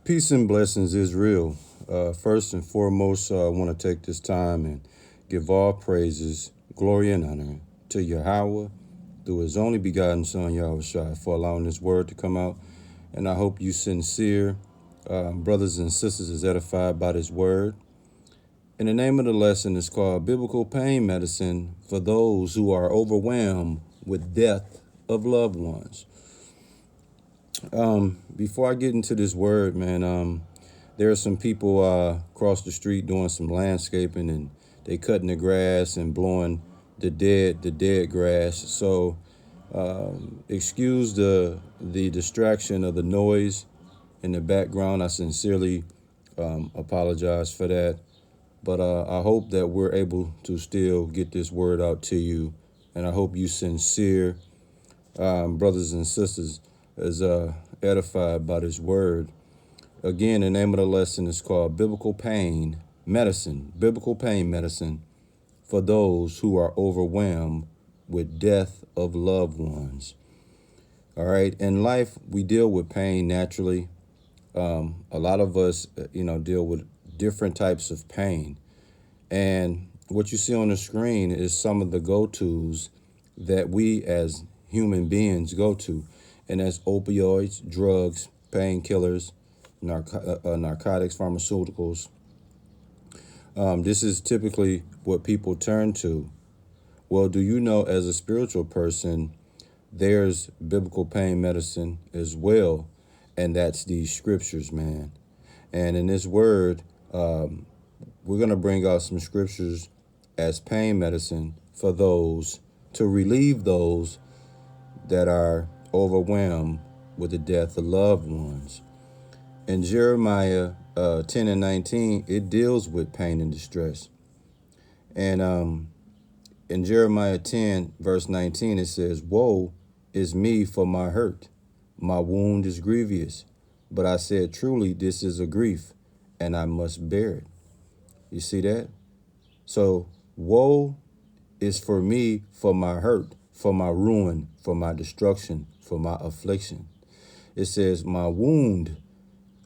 Peace and blessings is real. First and foremost, I want to take this time and give all praises, glory, and honor to Yahweh through his only begotten Son, Yahushua, for allowing this word to come out. And I hope you sincere brothers and sisters is edified by this word. And the name of the lesson is called Biblical Pain Medicine for those who are overwhelmed with death of loved ones. Before I get into this word, man, there are some people across the street doing some landscaping, and they cutting the grass and blowing the dead grass. So excuse the distraction of the noise in the background. I sincerely apologize for that. But I hope that we're able to still get this word out to you. And I hope you sincere brothers and sisters is edified by this word. Again, the name of the lesson is called Biblical Pain Medicine for those who are overwhelmed with death of loved ones. All right. In life, we deal with pain naturally. A lot of us, deal with different types of pain. And what you see on the screen is some of the go-tos that we as human beings go to. And that's opioids, drugs, painkillers, narcotics, pharmaceuticals. This is typically what people turn to. Well, do you know, as a spiritual person, there's biblical pain medicine as well, and that's these scriptures, man. And in this word, we're going to bring out some scriptures as pain medicine for those, to relieve those that are overwhelmed with the death of loved ones. In Jeremiah 10 and 19, it deals with pain and distress. And in Jeremiah 10, verse 19, it says, "Woe is me for my hurt. My wound is grievous. But I said, truly, this is a grief, and I must bear it." You see that? So, woe is for me for my hurt, for my ruin, for my destruction, for my affliction. It says my wound,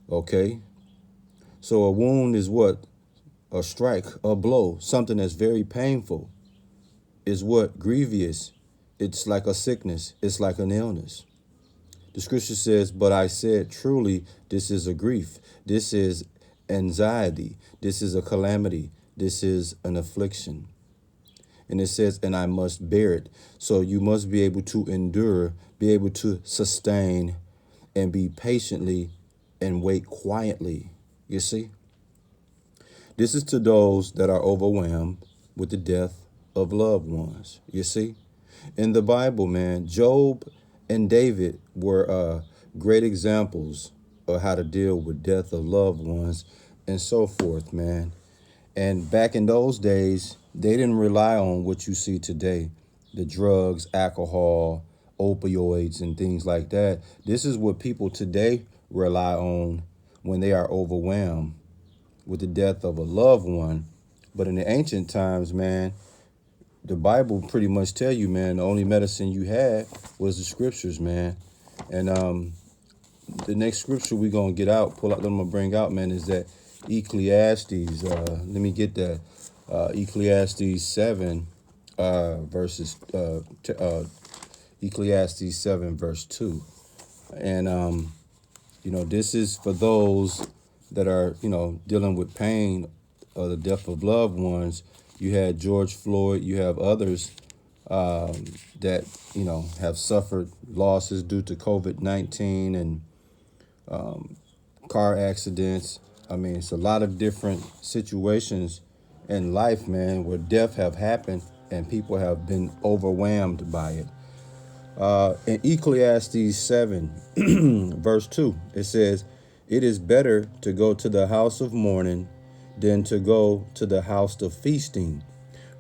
okay? So a wound is what? A strike, a blow, something that's very painful. Is what? Grievous. It's like a sickness. It's like an illness. The scripture says, but I said, truly, this is a grief. This is anxiety. This is a calamity. This is an affliction. And it says, and I must bear it. So you must be able to endure, be able to sustain, and be patiently and wait quietly. You see? This is to those that are overwhelmed with the death of loved ones. You see? In the Bible, man, Job and David were great examples of how to deal with death of loved ones and so forth, man. And back in those days, they didn't rely on what you see today, the drugs, alcohol, opioids, and things like that. This is what people today rely on when they are overwhelmed with the death of a loved one. But in the ancient times, man, the Bible pretty much tell you, man, the only medicine you had was the scriptures, man. And the next scripture we're going to get out, I'm going to bring out, man, is that Ecclesiastes. Let me get that. Ecclesiastes 7, Ecclesiastes 7, verse 2. And, this is for those that are, dealing with pain or the death of loved ones. You had George Floyd. You have others that, have suffered losses due to COVID-19 and car accidents. I mean, it's a lot of different situations in life, man, where death have happened and people have been overwhelmed by it. In Ecclesiastes 7, verse 2, it says, "It is better to go to the house of mourning than to go to the house of feasting,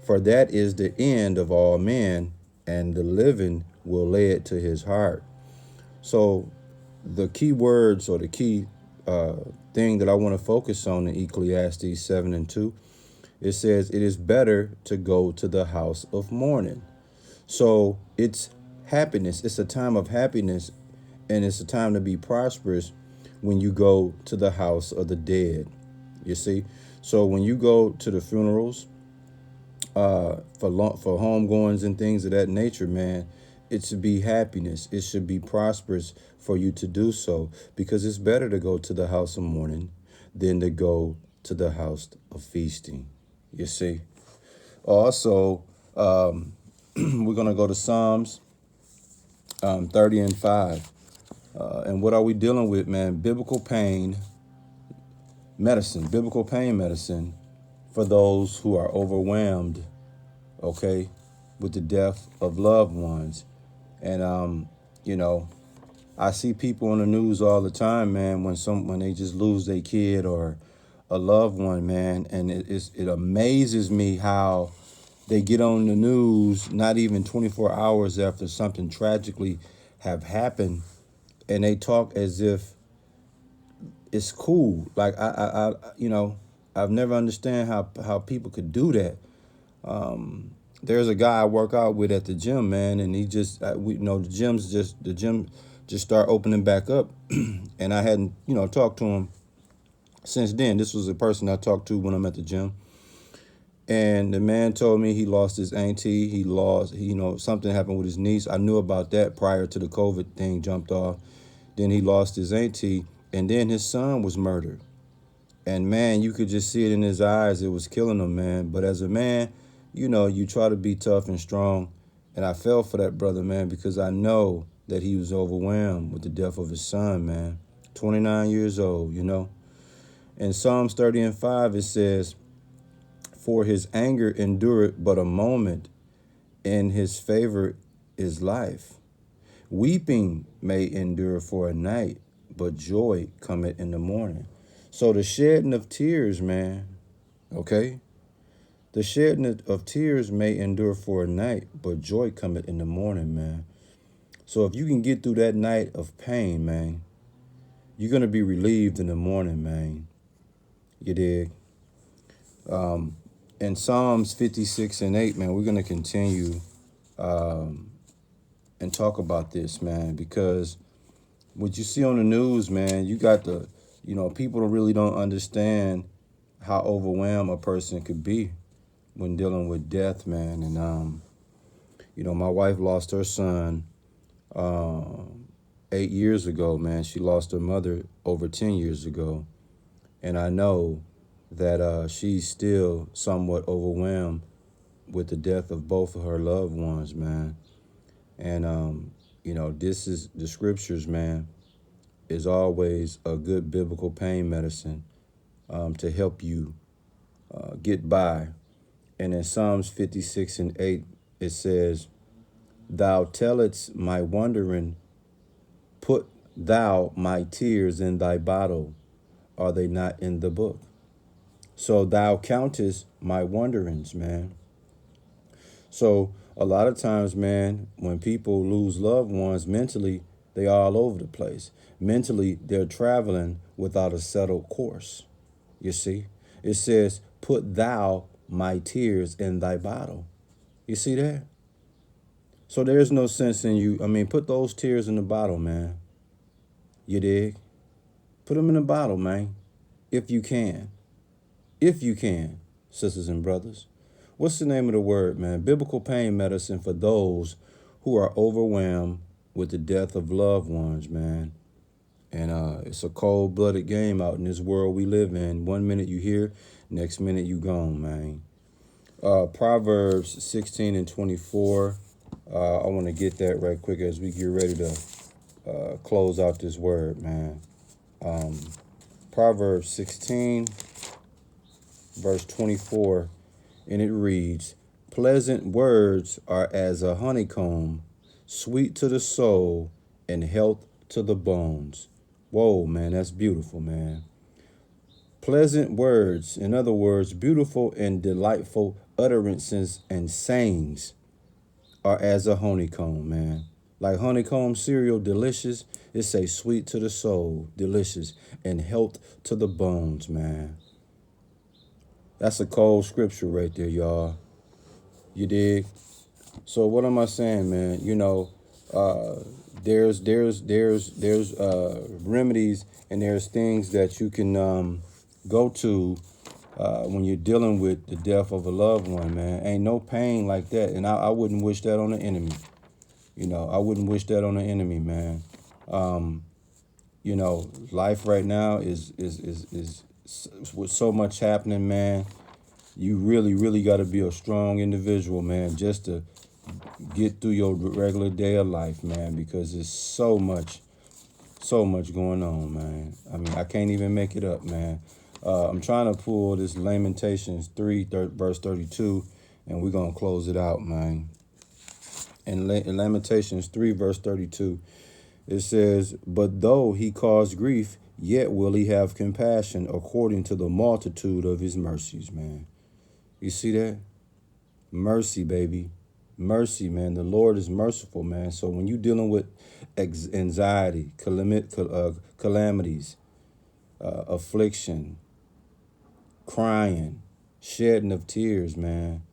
for that is the end of all men, and the living will lay it to his heart." So the key words, or the key thing that I want to focus on in Ecclesiastes 7 and 2, it says, it is better to go to the house of mourning. So it's happiness. It's a time of happiness, and it's a time to be prosperous when you go to the house of the dead. You see? So when you go to the funerals, for homegoings and things of that nature, man, it should be happiness. It should be prosperous for you to do so, because it's better to go to the house of mourning than to go to the house of feasting. You see? Also, we're going to go to Psalms 30 and 5. And what are we dealing with, man? Biblical pain medicine for those who are overwhelmed, okay, with the death of loved ones. And, you know, I see people on the news all the time, man, when they just lose their kid or a loved one, man. And it amazes me how they get on the news not even 24 hours after something tragically have happened, and they talk as if it's cool. Like I've never understand how people could do that. There's a guy I work out with at the gym, man, and he just the gym just start opening back up, and I hadn't talked to him since then. This was a person I talked to when I'm at the gym. And the man told me he lost his auntie. Something happened with his niece. I knew about that prior to the COVID thing jumped off. Then he lost his auntie, and then his son was murdered. And man, you could just see it in his eyes. It was killing him, man. But as a man, you try to be tough and strong. And I fell for that brother, man, because I know that he was overwhelmed with the death of his son, man. 29 years old, In Psalms 30 and 5, it says, "For his anger endureth but a moment, in his favor is life. Weeping may endure for a night, but joy cometh in the morning." So the shedding of tears, man, okay? The shedding of tears may endure for a night, but joy cometh in the morning, man. So if you can get through that night of pain, man, you're going to be relieved in the morning, man. You dig? In Psalms 56 and 8, man, we're going to continue and talk about this, man, because what you see on the news, man, you got people really don't understand how overwhelmed a person could be when dealing with death, man. And, my wife lost her son 8 years ago, man. She lost her mother over 10 years ago. And I know that she's still somewhat overwhelmed with the death of both of her loved ones, man. And, this is the scriptures, man, is always a good biblical pain medicine to help you get by. And in Psalms 56 and 8, it says, "Thou tellest my wandering, put thou my tears in thy bottle, are they not in the book?" So thou countest my wanderings, man. So a lot of times, man, when people lose loved ones mentally, they all over the place. Mentally, they're traveling without a settled course. You see, it says, "Put thou my tears in thy bottle." You see that? So there's no sense in you. I mean, put those tears in the bottle, man. You dig? Put them in the bottle, man. If you can. If you can, sisters and brothers. What's the name of the word, man? Biblical pain medicine for those who are overwhelmed with the death of loved ones, man. And it's a cold-blooded game out in this world we live in. 1 minute you here, next minute you gone, man. Proverbs 16 and 24. I want to get that right quick as we get ready to close out this word, man. Proverbs 16, verse 24, and it reads, "Pleasant words are as a honeycomb, sweet to the soul and health to the bones." Whoa, man, that's beautiful, man. Pleasant words, in other words, beautiful and delightful utterances and sayings are as a honeycomb, man. Like honeycomb cereal, delicious. It say sweet to the soul, delicious, and health to the bones, man. That's a cold scripture right there, y'all. You dig? So what am I saying, man? there's remedies, and there's things that you can go to when you're dealing with the death of a loved one, man. Ain't no pain like that, and I wouldn't wish that on the enemy. I wouldn't wish that on the enemy, man. Life right now is with so much happening, man. You really, really got to be a strong individual, man, just to get through your regular day of life, man, because there's so much going on, man. I mean, I can't even make it up, man. I'm trying to pull this Lamentations 3, verse 32, and we're going to close it out, man. In Lamentations 3, verse 32, it says, "But though he cause grief, yet will he have compassion according to the multitude of his mercies," man. You see that? Mercy, baby. Mercy, man. The Lord is merciful, man. So when you're dealing with anxiety, calamities, affliction, crying, shedding of tears, man,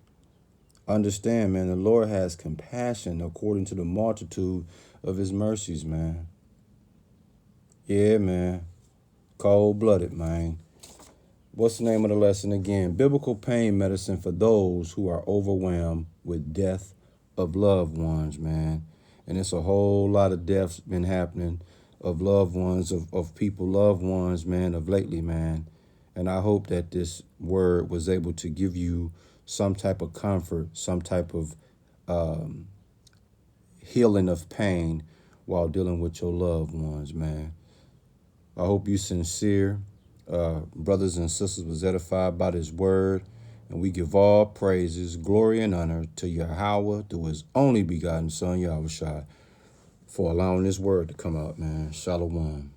understand, man, the Lord has compassion according to the multitude of his mercies, man. Yeah, man. Cold-blooded, man. What's the name of the lesson again? Biblical pain medicine for those who are overwhelmed with death of loved ones, man. And it's a whole lot of deaths been happening of loved ones, of people, loved ones, man, of lately, man. And I hope that this word was able to give you some type of comfort, some type of healing of pain while dealing with your loved ones, man. I hope you sincere. Brothers and sisters was edified by this word, and we give all praises, glory, and honor to Yahweh, through his only begotten son, Yahushua, for allowing this word to come out, man. Shalom.